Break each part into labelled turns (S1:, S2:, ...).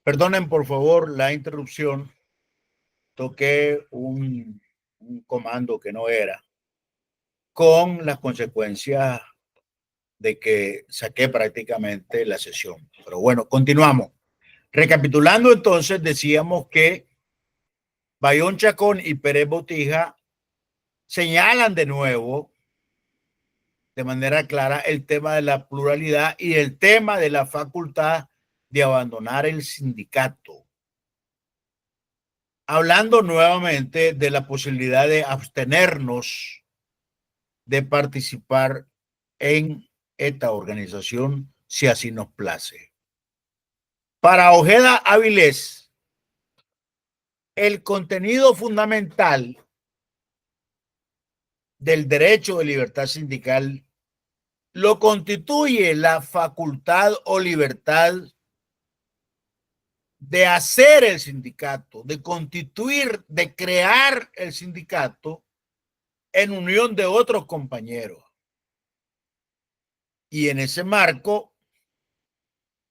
S1: Perdonen, por favor, la interrupción. Toqué un comando que no era, con las consecuencias de que saqué prácticamente la sesión. Pero bueno, continuamos. Recapitulando entonces, decíamos que Bayón Chacón y Pérez Botija señalan de nuevo, de manera clara, el tema de la pluralidad y el tema de la facultad de abandonar el sindicato, hablando nuevamente de la posibilidad de abstenernos de participar en esta organización si así nos place. Para Ojeda Avilés, el contenido fundamental del derecho de libertad sindical lo constituye la facultad o libertad de hacer el sindicato, de constituir, de crear el sindicato en unión de otros compañeros. Y en ese marco,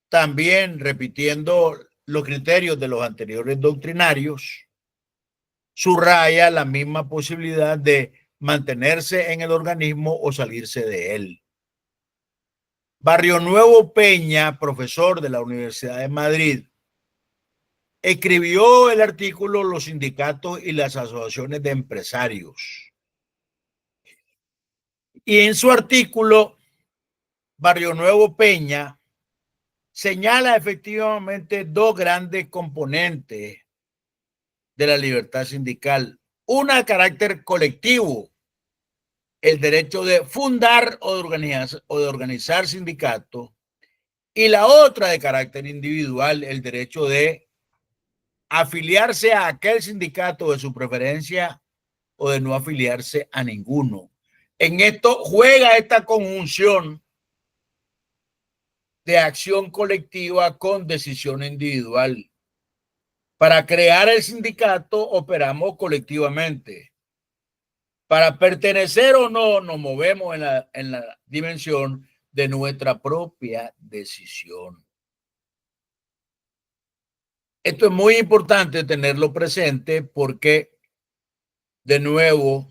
S1: también repitiendo los criterios de los anteriores doctrinarios, subraya la misma posibilidad de mantenerse en el organismo o salirse de él. Barrionuevo Peña, profesor de la Universidad de Madrid, escribió el artículo Los sindicatos y las asociaciones de empresarios. Y en su artículo, Barrionuevo Peña señala efectivamente dos grandes componentes de la libertad sindical. Una de carácter colectivo, el derecho de fundar o de organizar sindicatos, y la otra de carácter individual, el derecho de afiliarse a aquel sindicato de su preferencia o de no afiliarse a ninguno. En esto juega esta conjunción de acción colectiva con decisión individual. Para crear el sindicato operamos colectivamente. Para pertenecer o no, nos movemos en la dimensión de nuestra propia decisión. Esto es muy importante tenerlo presente porque, de nuevo,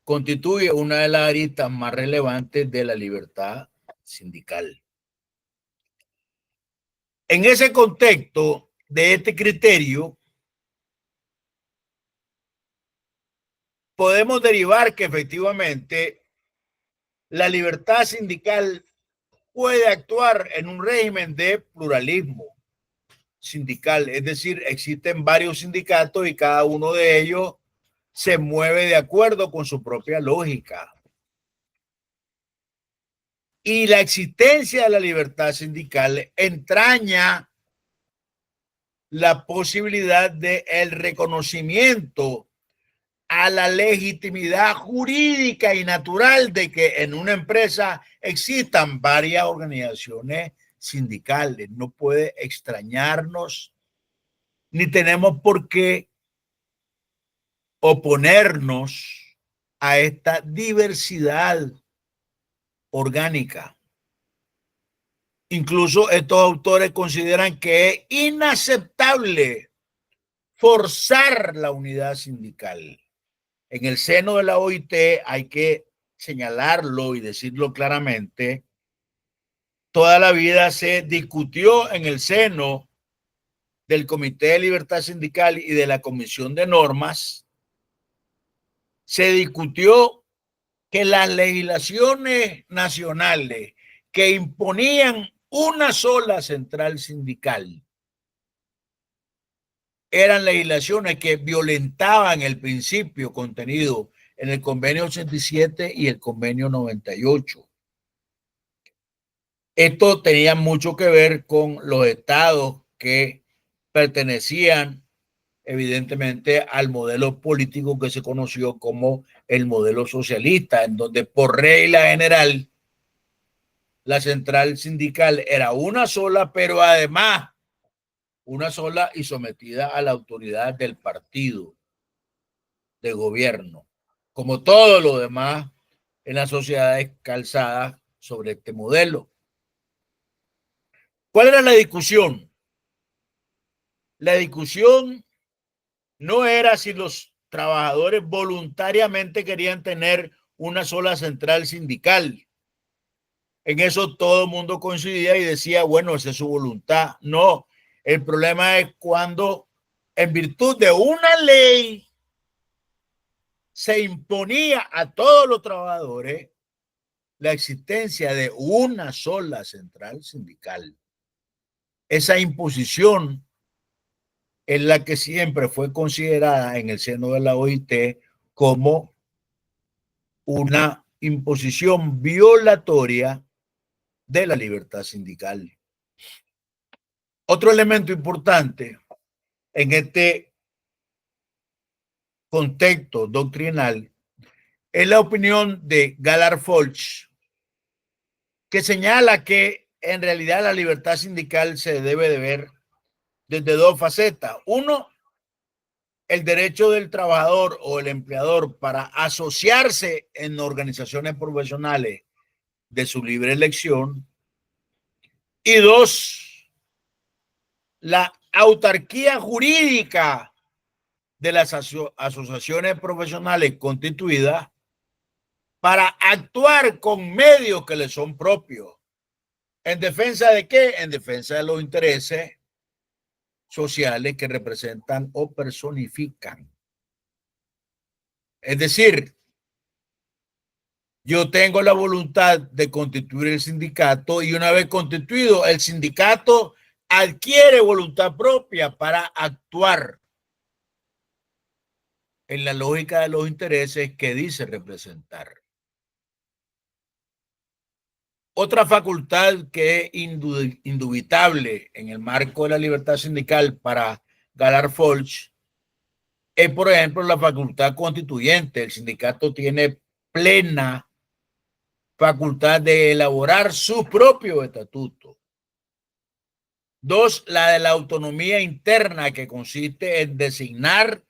S1: constituye una de las aristas más relevantes de la libertad sindical. En ese contexto de este criterio, podemos derivar que efectivamente la libertad sindical puede actuar en un régimen de pluralismo sindical, es decir, existen varios sindicatos y cada uno de ellos se mueve de acuerdo con su propia lógica. Y la existencia de la libertad sindical entraña la posibilidad del reconocimiento a la legitimidad jurídica y natural de que en una empresa existan varias organizaciones sindicales. No puede extrañarnos, ni tenemos por qué oponernos a esta diversidad orgánica. Incluso estos autores consideran que es inaceptable forzar la unidad sindical. En el seno de la OIT hay que señalarlo y decirlo claramente. Toda la vida se discutió en el seno del Comité de Libertad Sindical y de la Comisión de Normas, se discutió que las legislaciones nacionales que imponían una sola central sindical eran legislaciones que violentaban el principio contenido en el convenio 87 y el convenio 98. Esto tenía mucho que ver con los estados que pertenecían evidentemente al modelo político que se conoció como el modelo socialista, en donde por regla general la central sindical era una sola, pero además una sola y sometida a la autoridad del partido de gobierno, como todo lo demás en las sociedades calzadas sobre este modelo. ¿Cuál era la discusión? La discusión no era si los trabajadores voluntariamente querían tener una sola central sindical. En eso todo el mundo coincidía y decía, bueno, esa es su voluntad. No, el problema es cuando en virtud de una ley se imponía a todos los trabajadores la existencia de una sola central sindical. Esa imposición es la que siempre fue considerada en el seno de la OIT como una imposición violatoria de la libertad sindical. Otro elemento importante en este contexto doctrinal es la opinión de Galar Folch, que señala que en realidad la libertad sindical se debe de ver desde dos facetas. Uno, el derecho del trabajador o el empleador para asociarse en organizaciones profesionales de su libre elección. Y dos, la autarquía jurídica de las asociaciones profesionales constituidas para actuar con medios que les son propios. ¿En defensa de qué? En defensa de los intereses sociales que representan o personifican. Es decir, yo tengo la voluntad de constituir el sindicato y una vez constituido, el sindicato adquiere voluntad propia para actuar en la lógica de los intereses que dice representar. Otra facultad que es indubitable en el marco de la libertad sindical para Galar Folch es, por ejemplo, la facultad constituyente. El sindicato tiene plena facultad de elaborar su propio estatuto. Dos, la de la autonomía interna, que consiste en designar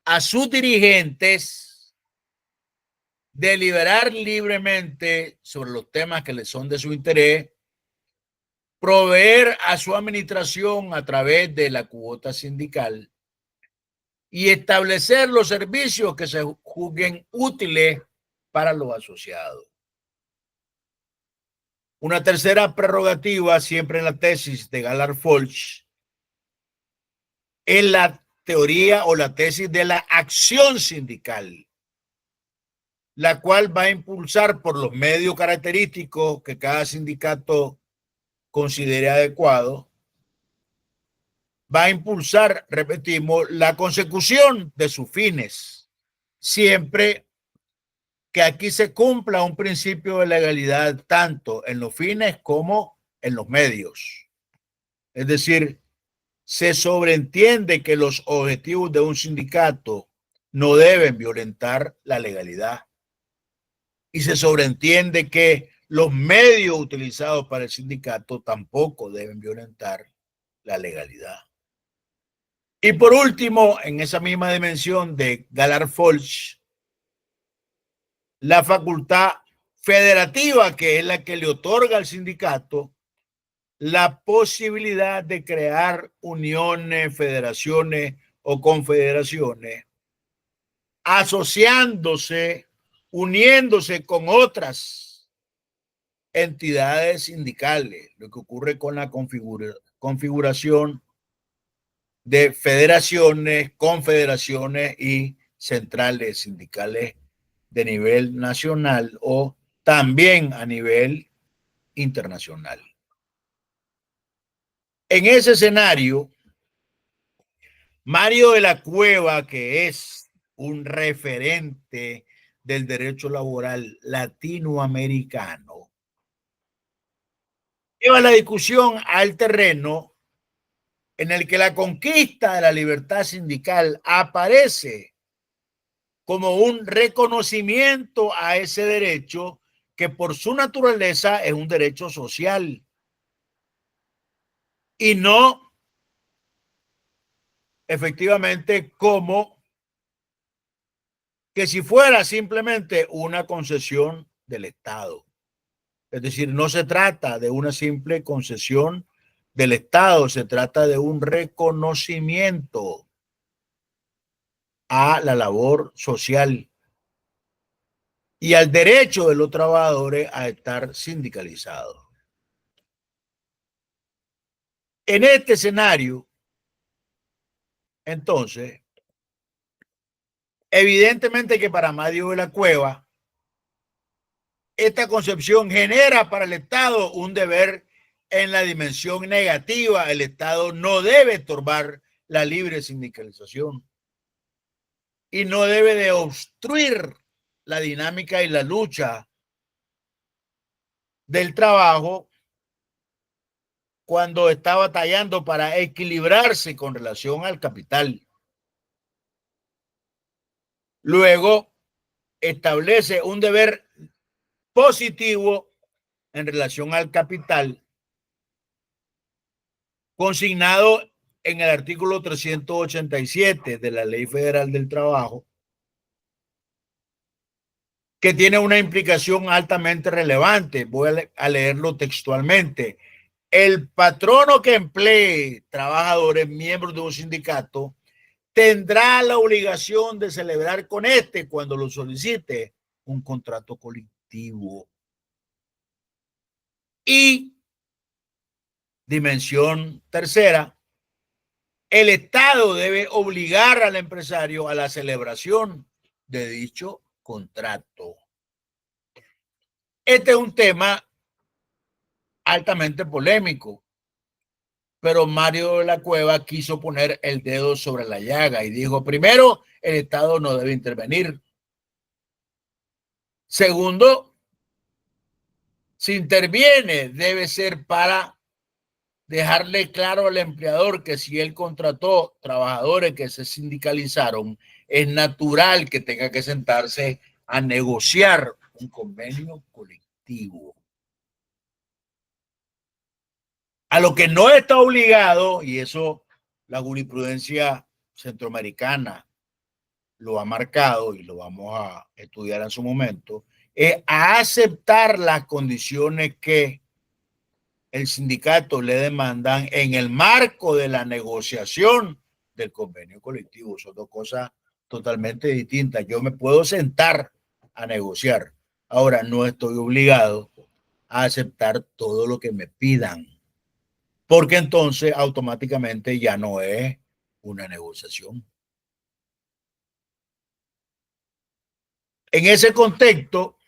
S1: a sus dirigentes, deliberar libremente sobre los temas que les son de su interés, proveer a su administración a través de la cuota sindical y establecer los servicios que se juzguen útiles para los asociados. Una tercera prerrogativa, siempre en la tesis de Galar Folch, es la teoría o la tesis de la acción sindical, la cual va a impulsar por los medios característicos que cada sindicato considere adecuado, va a impulsar, repetimos, la consecución de sus fines, siempre que aquí se cumpla un principio de legalidad tanto en los fines como en los medios. Es decir, se sobreentiende que los objetivos de un sindicato no deben violentar la legalidad y se sobreentiende que los medios utilizados para el sindicato tampoco deben violentar la legalidad. Y por último, en esa misma dimensión de Galar Folch, la facultad federativa, que es la que le otorga al sindicato la posibilidad de crear uniones, federaciones o confederaciones, asociándose, uniéndose con otras entidades sindicales, lo que ocurre con la configuración de federaciones, confederaciones y centrales sindicales de nivel nacional o también a nivel internacional. En ese escenario, Mario de la Cueva, que es un referente del derecho laboral latinoamericano, lleva la discusión al terreno en el que la conquista de la libertad sindical aparece como un reconocimiento a ese derecho que por su naturaleza es un derecho social y no efectivamente como que si fuera simplemente una concesión del Estado. Es decir, no se trata de una simple concesión del Estado, se trata de un reconocimiento a la labor social y al derecho de los trabajadores a estar sindicalizados. En este escenario, entonces, evidentemente que para Mario de la Cueva, esta concepción genera para el Estado un deber en la dimensión negativa. El Estado no debe estorbar la libre sindicalización y no debe de obstruir la dinámica y la lucha del trabajo cuando está batallando para equilibrarse con relación al capital. Luego establece un deber positivo en relación al capital, consignado en el artículo 387 de la Ley Federal del Trabajo, que tiene una implicación altamente relevante. Voy a leerlo textualmente. El patrono que emplee trabajadores miembros de un sindicato tendrá la obligación de celebrar con este, cuando lo solicite, un contrato colectivo. Y dimensión tercera, el Estado debe obligar al empresario a la celebración de dicho contrato. Este es un tema altamente polémico, pero Mario de la Cueva quiso poner el dedo sobre la llaga y dijo, primero, el Estado no debe intervenir. Segundo, si interviene, debe ser para dejarle claro al empleador que si él contrató trabajadores que se sindicalizaron, es natural que tenga que sentarse a negociar un convenio colectivo. A lo que no está obligado, y eso la jurisprudencia centroamericana lo ha marcado y lo vamos a estudiar en su momento, es a aceptar las condiciones que el sindicato le demandan en el marco de la negociación del convenio colectivo. Son dos cosas totalmente distintas. Yo me puedo sentar a negociar. Ahora no estoy obligado a aceptar todo lo que me pidan, porque entonces automáticamente ya no es una negociación. En ese contexto,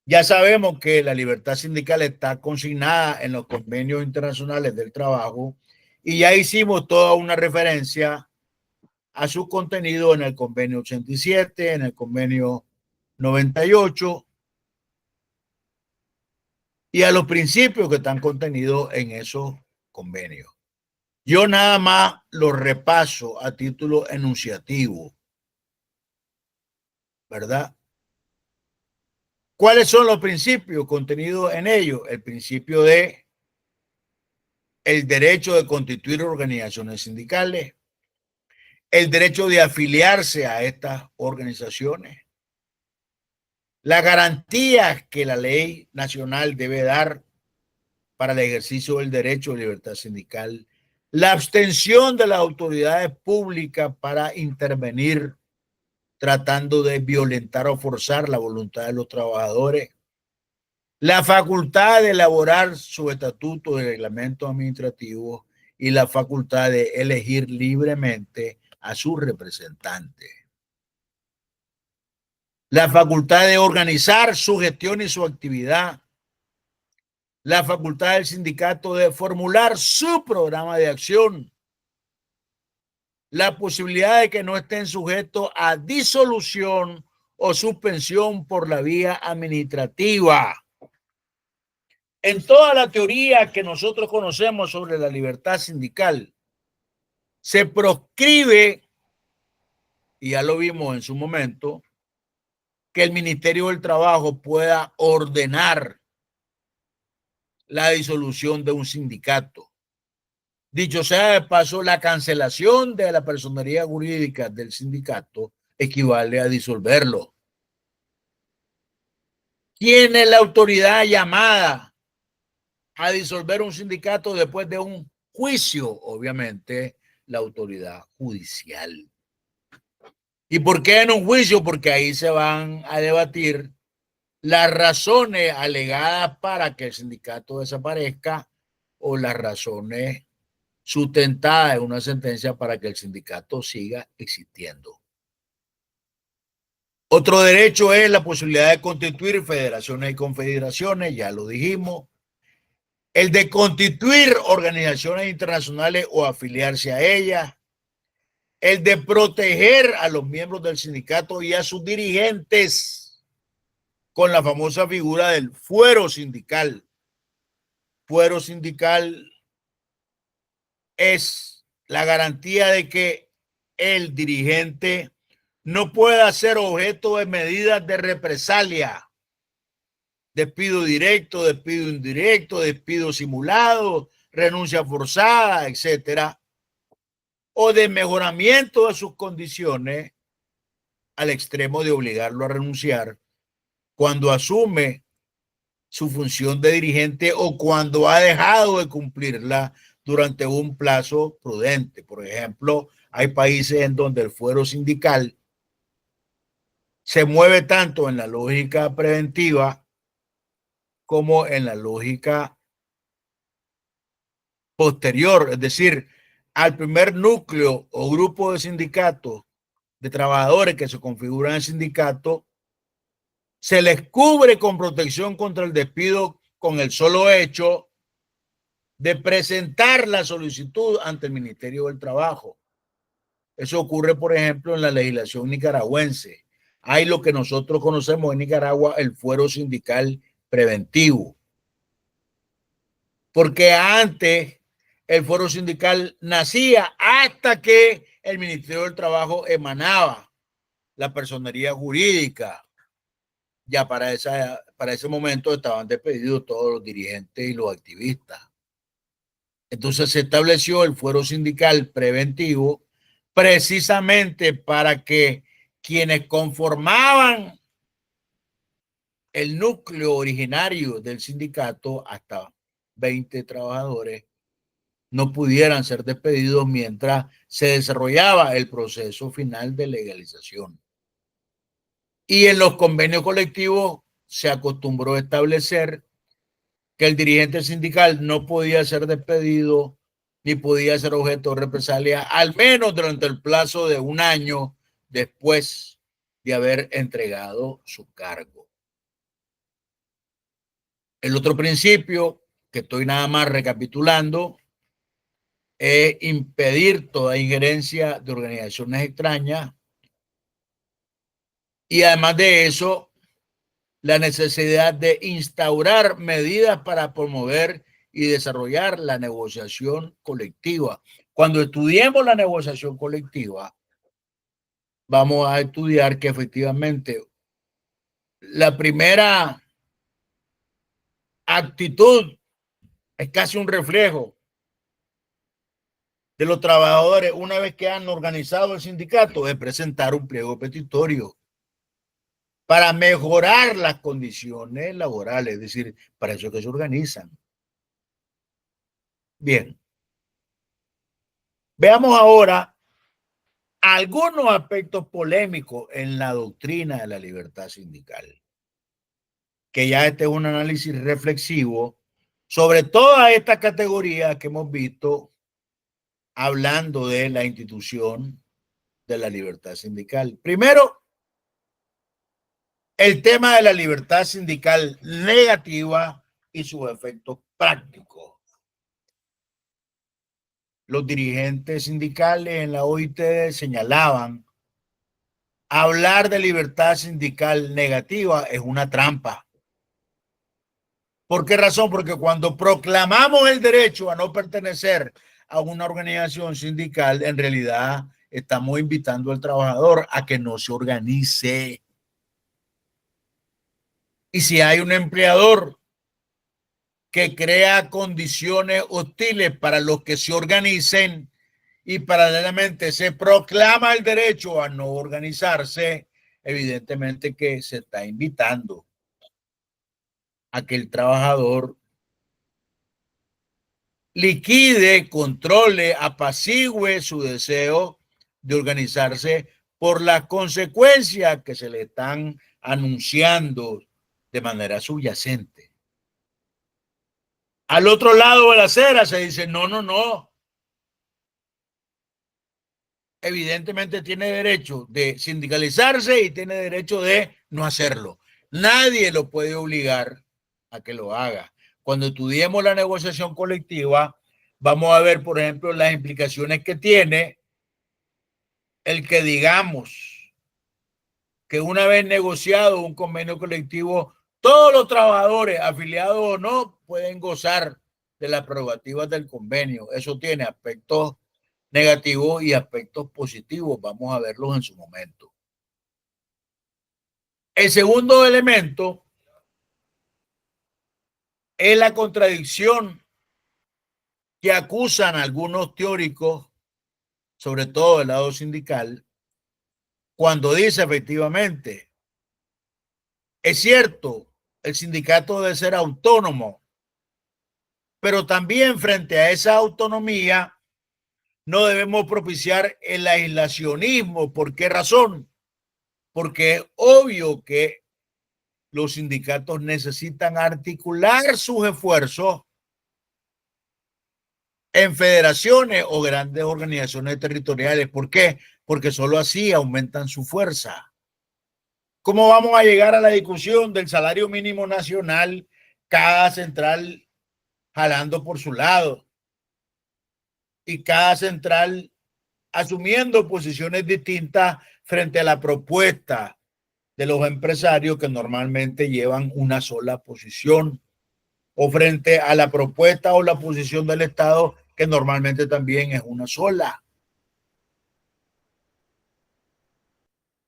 S1: ya sabemos que la libertad sindical está consignada en los convenios internacionales del trabajo y ya hicimos toda una referencia a su contenido en el convenio 87, en el convenio 98 y a los principios que están contenidos en esos convenios. Yo nada más lo repaso a título enunciativo, ¿verdad? ¿Cuáles son los principios contenidos en ellos? El principio de el derecho de constituir organizaciones sindicales, el derecho de afiliarse a estas organizaciones, las garantías que la ley nacional debe dar para el ejercicio del derecho de libertad sindical, la abstención de las autoridades públicas para intervenir tratando de violentar o forzar la voluntad de los trabajadores, la facultad de elaborar su estatuto de reglamento administrativo y la facultad de elegir libremente a sus representantes, la facultad de organizar su gestión y su actividad, la facultad del sindicato de formular su programa de acción, la posibilidad de que no estén sujetos a disolución o suspensión por la vía administrativa. En toda la teoría que nosotros conocemos sobre la libertad sindical, se proscribe, y ya lo vimos en su momento, que el Ministerio del Trabajo pueda ordenar la disolución de un sindicato. Dicho sea de paso, la cancelación de la personería jurídica del sindicato equivale a disolverlo. ¿Quién es la autoridad llamada a disolver un sindicato después de un juicio, obviamente, la autoridad judicial. ¿Y por qué en un juicio? Porque ahí se van a debatir las razones alegadas para que el sindicato desaparezca o las razones sustentadas en una sentencia para que el sindicato siga existiendo. Otro derecho es la posibilidad de constituir federaciones y confederaciones, ya lo dijimos. El de constituir organizaciones internacionales o afiliarse a ellas. El de proteger a los miembros del sindicato y a sus dirigentes con la famosa figura del fuero sindical. Fuero sindical es la garantía de que el dirigente no pueda ser objeto de medidas de represalia, despido directo, despido indirecto, despido simulado, renuncia forzada, etcétera, o de mejoramiento de sus condiciones al extremo de obligarlo a renunciar cuando asume su función de dirigente o cuando ha dejado de cumplirla durante un plazo prudente. Por ejemplo, hay países en donde el fuero sindical se mueve tanto en la lógica preventiva como en la lógica posterior, es decir, al primer núcleo o grupo de sindicatos de trabajadores que se configuran en sindicato, se les cubre con protección contra el despido con el solo hecho de presentar la solicitud ante el Ministerio del Trabajo. Eso ocurre, por ejemplo, en la legislación nicaragüense. Hay lo que nosotros conocemos en Nicaragua, el fuero sindical preventivo. Porque antes el fuero sindical nacía hasta que el Ministerio del Trabajo emanaba la personería jurídica. Ya para ese momento estaban despedidos todos los dirigentes y los activistas. Entonces se estableció el fuero sindical preventivo precisamente para que quienes conformaban el núcleo originario del sindicato, hasta 20 trabajadores, no pudieran ser despedidos mientras se desarrollaba el proceso final de legalización. Y en los convenios colectivos se acostumbró a establecer que el dirigente sindical no podía ser despedido ni podía ser objeto de represalia, al menos durante el plazo de un año después de haber entregado su cargo. El otro principio, que estoy nada más recapitulando, es impedir toda injerencia de organizaciones extrañas y además de eso, la necesidad de instaurar medidas para promover y desarrollar la negociación colectiva. Cuando estudiemos la negociación colectiva, vamos a estudiar que efectivamente la primera actitud es casi un reflejo de los trabajadores una vez que han organizado el sindicato, de presentar un pliego petitorio para mejorar las condiciones laborales, es decir, para eso que se organizan. Bien, veamos ahora algunos aspectos polémicos en la doctrina de la libertad sindical, que ya este es un análisis reflexivo sobre todas estas categorías que hemos visto hablando de la institución de la libertad sindical. Primero, el tema de la libertad sindical negativa y sus efectos prácticos. Los dirigentes sindicales en la OIT señalaban: hablar de libertad sindical negativa es una trampa. ¿Por qué razón? Porque cuando proclamamos el derecho a no pertenecer a una organización sindical, en realidad estamos invitando al trabajador a que no se organice. Y si hay un empleador que crea condiciones hostiles para los que se organicen y paralelamente se proclama el derecho a no organizarse, evidentemente que se está invitando a que el trabajador liquide, controle, apacigüe su deseo de organizarse por las consecuencias que se le están anunciando de manera subyacente. Al otro lado de la acera se dice, no, no, no. Evidentemente tiene derecho de sindicalizarse y tiene derecho de no hacerlo. Nadie lo puede obligar a que lo haga. Cuando estudiemos la negociación colectiva, vamos a ver, por ejemplo, las implicaciones que tiene el que digamos que una vez negociado un convenio colectivo, todos los trabajadores, afiliados o no, pueden gozar de las prerrogativas del convenio. Eso tiene aspectos negativos y aspectos positivos. Vamos a verlos en su momento. El segundo elemento es la contradicción que acusan algunos teóricos, sobre todo del lado sindical, cuando dice efectivamente, es cierto, el sindicato debe ser autónomo, pero también frente a esa autonomía no debemos propiciar el aislacionismo. ¿Por qué razón? Porque es obvio que los sindicatos necesitan articular sus esfuerzos en federaciones o grandes organizaciones territoriales. ¿Por qué? Porque solo así aumentan su fuerza. ¿Cómo vamos a llegar a la discusión del salario mínimo nacional, cada central jalando por su lado y cada central asumiendo posiciones distintas frente a la propuesta de los empresarios que normalmente llevan una sola posición, o frente a la propuesta o la posición del Estado que normalmente también es una sola?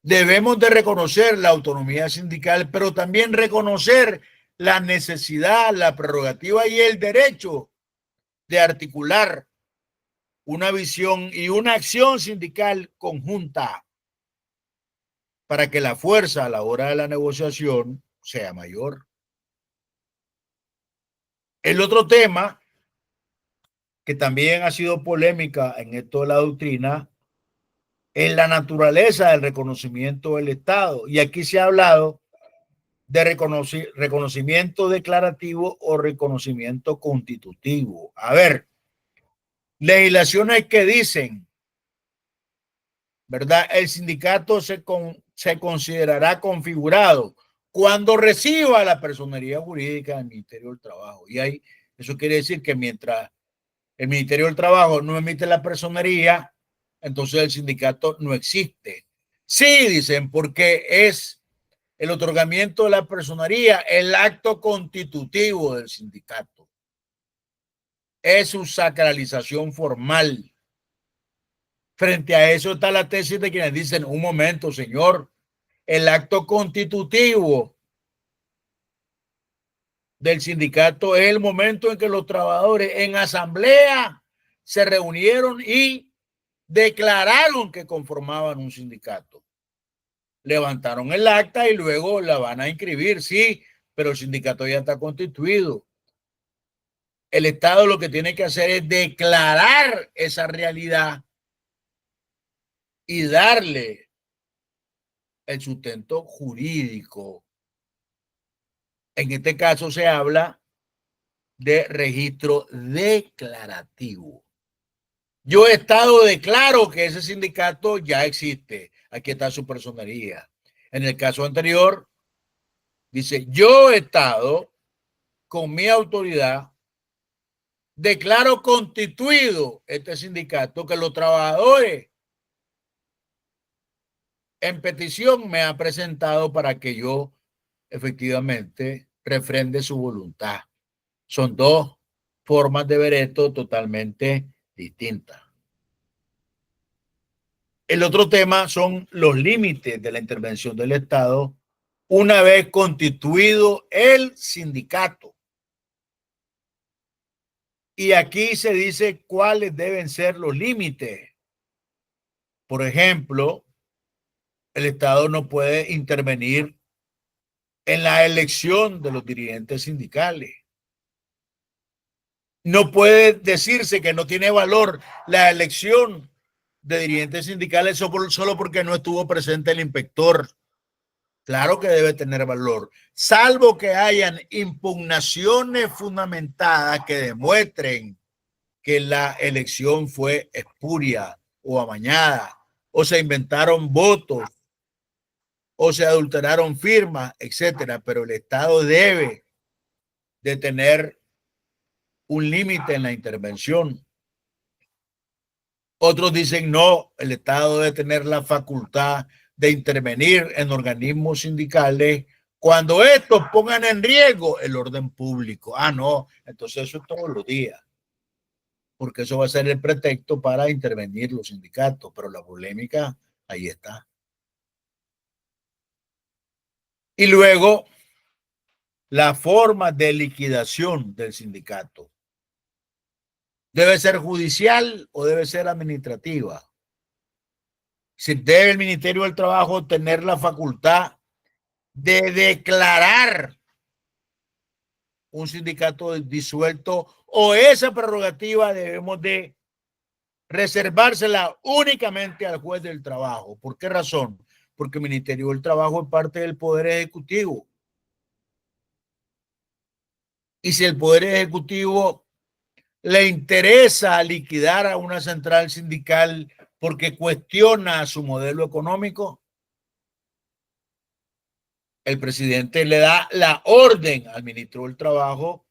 S1: Debemos de reconocer la autonomía sindical, pero también reconocer la necesidad, la prerrogativa y el derecho de articular una visión y una acción sindical conjunta para que la fuerza a la hora de la negociación sea mayor. El otro tema que también ha sido polémica en esto de la doctrina es la naturaleza del reconocimiento del Estado. Y aquí se ha hablado de reconocimiento declarativo o reconocimiento constitutivo. A ver, legislaciones que dicen, ¿verdad? El sindicato se considerará configurado cuando reciba la personería jurídica del Ministerio del Trabajo. Y ahí, eso quiere decir que mientras el Ministerio del Trabajo no emite la personería, entonces el sindicato no existe. Sí, dicen, porque es el otorgamiento de la personería el acto constitutivo del sindicato. Es su sacralización formal. Frente a eso está la tesis de quienes dicen, un momento, señor, el acto constitutivo del sindicato es el momento en que los trabajadores en asamblea se reunieron y declararon que conformaban un sindicato. Levantaron el acta y luego la van a inscribir, sí, pero el sindicato ya está constituido. El Estado lo que tiene que hacer es declarar esa realidad y darle el sustento jurídico. En este caso se habla de registro declarativo. Yo, Estado, declaro que ese sindicato ya existe. Aquí está su personería. En el caso anterior, dice, yo, Estado, con mi autoridad, declaro constituido este sindicato que los trabajadores en petición me han presentado para que yo efectivamente refrende su voluntad. Son dos formas de ver esto totalmente distintas. El otro tema son los límites de la intervención del Estado una vez constituido el sindicato. Y aquí se dice cuáles deben ser los límites. Por ejemplo, el Estado no puede intervenir en la elección de los dirigentes sindicales. No puede decirse que no tiene valor la elección de dirigentes sindicales solo porque no estuvo presente el inspector. Claro que debe tener valor, salvo que hayan impugnaciones fundamentadas que demuestren que la elección fue espuria o amañada, o se inventaron votos, o se adulteraron firmas, etcétera. Pero el Estado debe de tener un límite en la intervención. Otros dicen no, el Estado debe tener la facultad de intervenir en organismos sindicales cuando estos pongan en riesgo el orden público. Ah, no, entonces eso es todos los días, porque eso va a ser el pretexto para intervenir los sindicatos, pero la polémica ahí está. Y luego, la forma de liquidación del sindicato. ¿Debe ser judicial o debe ser administrativa? Si debe el Ministerio del Trabajo tener la facultad de declarar un sindicato disuelto, o esa prerrogativa debemos de reservársela únicamente al juez del trabajo. ¿Por qué razón? Porque el Ministerio del Trabajo es parte del Poder Ejecutivo. Y si el Poder Ejecutivo le interesa liquidar a una central sindical porque cuestiona su modelo económico, el presidente le da la orden al ministro del Trabajo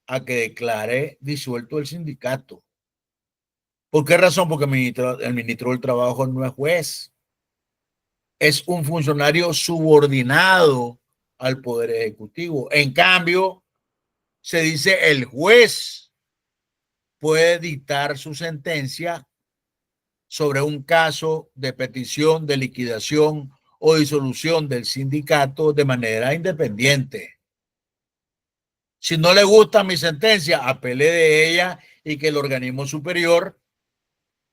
S1: a que declare disuelto el sindicato. ¿Por qué razón? Porque el ministro del Trabajo no es juez, es un funcionario subordinado al Poder Ejecutivo. En cambio, se dice el juez puede dictar su sentencia sobre un caso de petición de liquidación o disolución del sindicato de manera independiente. Si no le gusta mi sentencia, apele de ella y que el organismo superior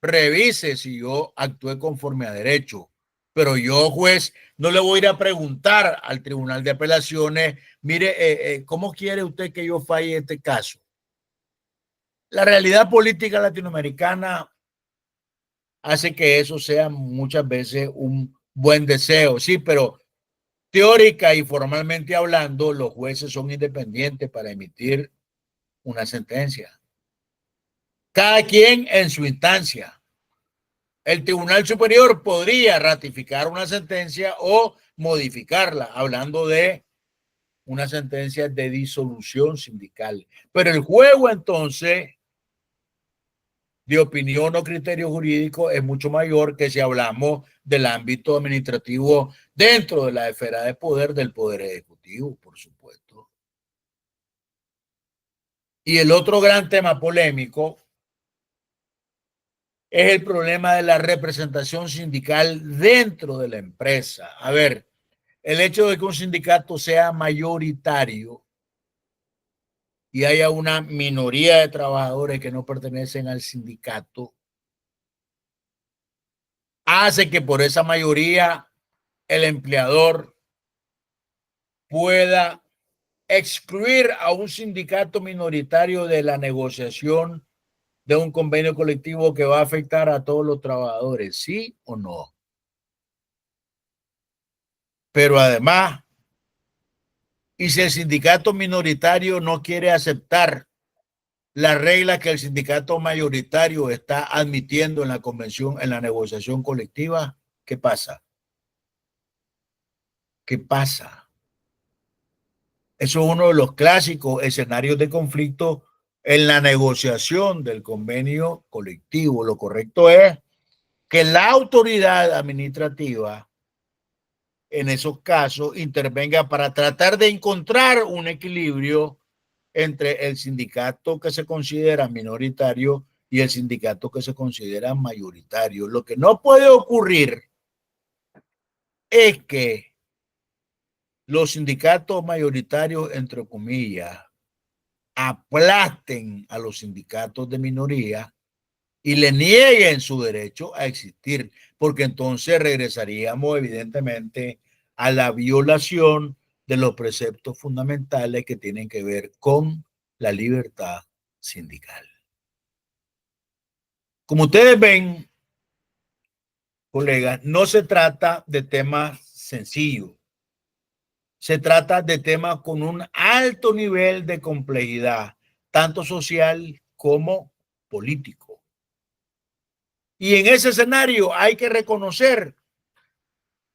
S1: revise si yo actué conforme a derecho. Pero yo, juez, no le voy a ir a preguntar al Tribunal de Apelaciones, mire, ¿cómo quiere usted que yo falle este caso? La realidad política latinoamericana hace que eso sea muchas veces un buen deseo, sí, pero teórica y formalmente hablando, los jueces son independientes para emitir una sentencia. Cada quien en su instancia. El Tribunal Superior podría ratificar una sentencia o modificarla, hablando de una sentencia de disolución sindical. Pero el juego entonces de opinión o criterio jurídico es mucho mayor que si hablamos del ámbito administrativo dentro de la esfera de poder del Poder Ejecutivo, por supuesto. Y el otro gran tema polémico es el problema de la representación sindical dentro de la empresa. A ver, el hecho de que un sindicato sea mayoritario y haya una minoría de trabajadores que no pertenecen al sindicato, hace que por esa mayoría el empleador pueda excluir a un sindicato minoritario de la negociación de un convenio colectivo que va a afectar a todos los trabajadores, ¿sí o no? Pero además, y si el sindicato minoritario no quiere aceptar la regla que el sindicato mayoritario está admitiendo en la convención, en la negociación colectiva, ¿qué pasa? ¿Qué pasa? Eso es uno de los clásicos escenarios de conflicto en la negociación del convenio colectivo. Lo correcto es que la autoridad administrativa en esos casos intervenga para tratar de encontrar un equilibrio entre el sindicato que se considera minoritario y el sindicato que se considera mayoritario. Lo que no puede ocurrir es que los sindicatos mayoritarios, entre comillas, aplasten a los sindicatos de minoría y le nieguen su derecho a existir, porque entonces regresaríamos evidentemente a la violación de los preceptos fundamentales que tienen que ver con la libertad sindical. Como ustedes ven, colegas, no se trata de temas sencillos. Se trata de temas con un alto nivel de complejidad, tanto social como político. Y en ese escenario hay que reconocer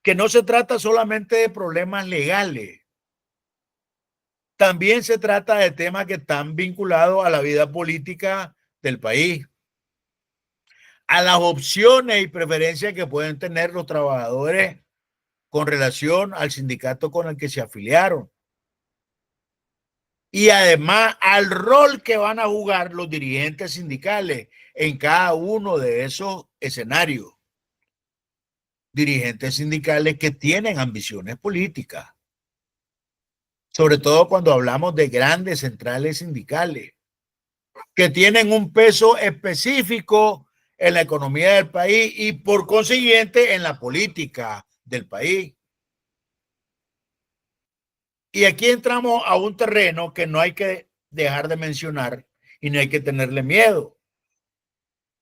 S1: que no se trata solamente de problemas legales, también se trata de temas que están vinculados a la vida política del país, a las opciones y preferencias que pueden tener los trabajadores con relación al sindicato con el que se afiliaron. Y además al rol que van a jugar los dirigentes sindicales en cada uno de esos escenarios. Dirigentes sindicales que tienen ambiciones políticas, sobre todo cuando hablamos de grandes centrales sindicales, que tienen un peso específico en la economía del país y por consiguiente en la política del país. Y aquí entramos a un terreno que no hay que dejar de mencionar y no hay que tenerle miedo.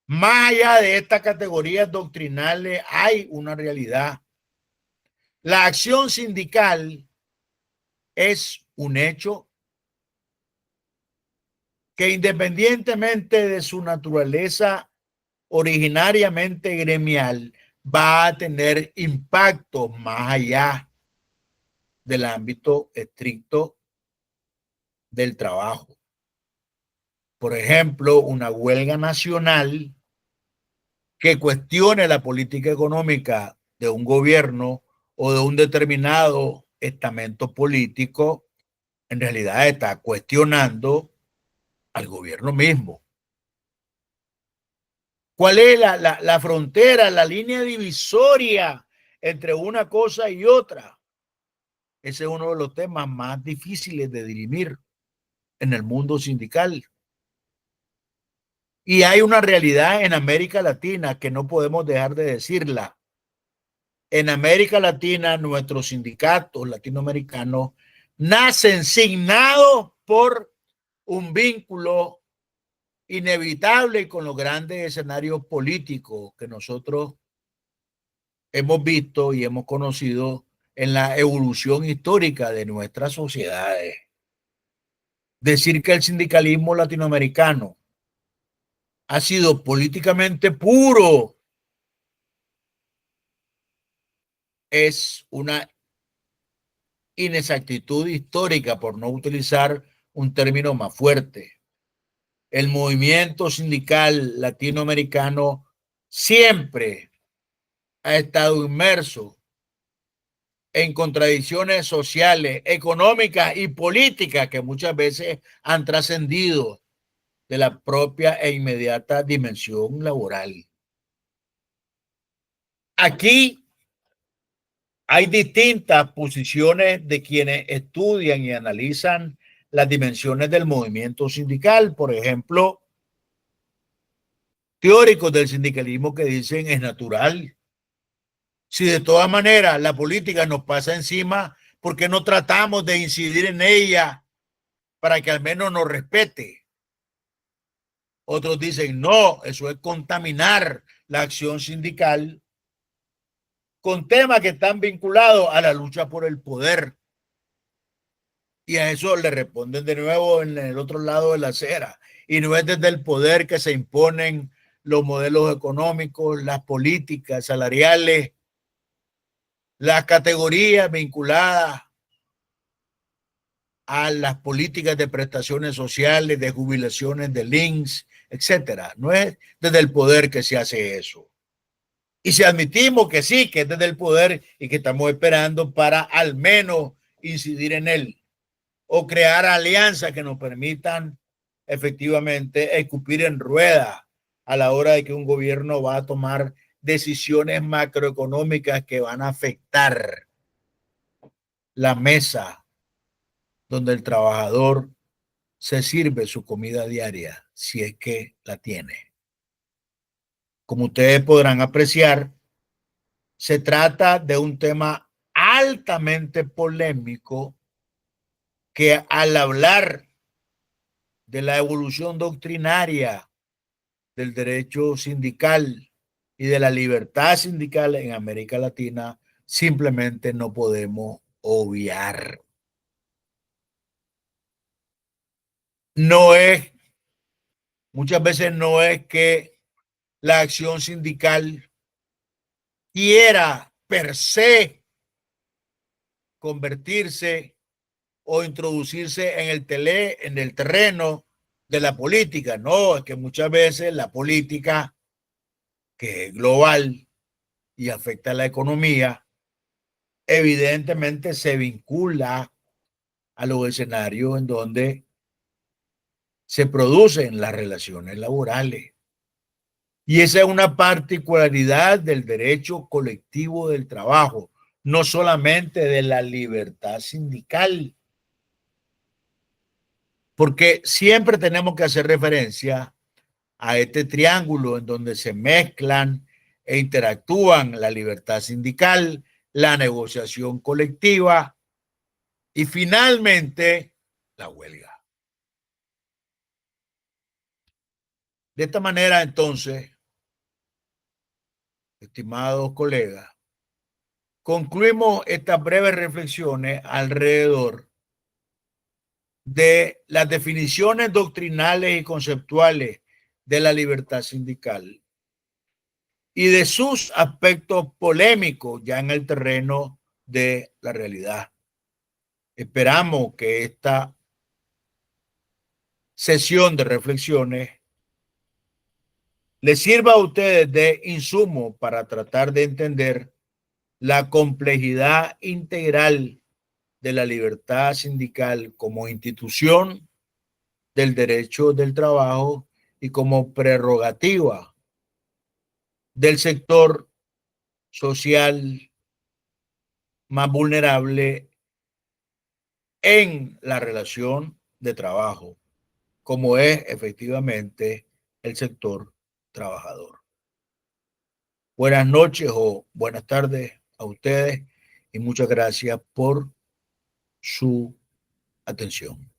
S1: Más allá de estas categorías doctrinales hay una realidad. La acción sindical es un hecho que independientemente de su naturaleza originariamente gremial, va a tener impacto más allá del ámbito estricto del trabajo. Por ejemplo, una huelga nacional que cuestione la política económica de un gobierno o de un determinado estamento político, en realidad está cuestionando al gobierno mismo. ¿Cuál es la frontera, la línea divisoria entre una cosa y otra? Ese es uno de los temas más difíciles de dirimir en el mundo sindical. Y hay una realidad en América Latina que no podemos dejar de decirla. En América Latina, nuestros sindicatos latinoamericanos nacen signados por un vínculo inevitable con los grandes escenarios políticos que nosotros hemos visto y hemos conocido en la evolución histórica de nuestras sociedades. Decir que el sindicalismo latinoamericano ha sido políticamente puro es una inexactitud histórica, por no utilizar un término más fuerte. El movimiento sindical latinoamericano siempre ha estado inmerso en contradicciones sociales, económicas y políticas que muchas veces han trascendido de la propia e inmediata dimensión laboral. Aquí hay distintas posiciones de quienes estudian y analizan las dimensiones del movimiento sindical. Por ejemplo, teóricos del sindicalismo que dicen es natural. Si de todas maneras la política nos pasa encima, ¿por qué no tratamos de incidir en ella para que al menos nos respete? Otros dicen, no, eso es contaminar la acción sindical con temas que están vinculados a la lucha por el poder. Y a eso le responden de nuevo en el otro lado de la acera. Y no es desde el poder que se imponen los modelos económicos, las políticas salariales, las categorías vinculadas a las políticas de prestaciones sociales, de jubilaciones, de links, etcétera. No es desde el poder que se hace eso. Y si admitimos que sí, que es desde el poder y que estamos esperando para al menos incidir en él o crear alianzas que nos permitan efectivamente escupir en rueda a la hora de que un gobierno va a tomar decisiones macroeconómicas que van a afectar la mesa donde el trabajador se sirve su comida diaria, si es que la tiene. Como ustedes podrán apreciar, se trata de un tema altamente polémico que al hablar de la evolución doctrinaria del derecho sindical y de la libertad sindical en América Latina, simplemente no podemos obviar. No es, muchas veces no es que la acción sindical quiera per se convertirse o introducirse en el terreno de la política. No, es que muchas veces la política, que es global y afecta a la economía, evidentemente se vincula a los escenarios en donde se producen las relaciones laborales. Y esa es una particularidad del derecho colectivo del trabajo, no solamente de la libertad sindical, porque siempre tenemos que hacer referencia a este triángulo en donde se mezclan e interactúan la libertad sindical, la negociación colectiva y finalmente la huelga. De esta manera, entonces, estimados colegas, concluimos estas breves reflexiones alrededor de las definiciones doctrinales y conceptuales de la libertad sindical y de sus aspectos polémicos ya en el terreno de la realidad. Esperamos que esta sesión de reflexiones les sirva a ustedes de insumo para tratar de entender la complejidad integral de la libertad sindical como institución del derecho del trabajo y como prerrogativa del sector social más vulnerable en la relación de trabajo, como es efectivamente el sector trabajador. Buenas noches o buenas tardes a ustedes y muchas gracias por su atención.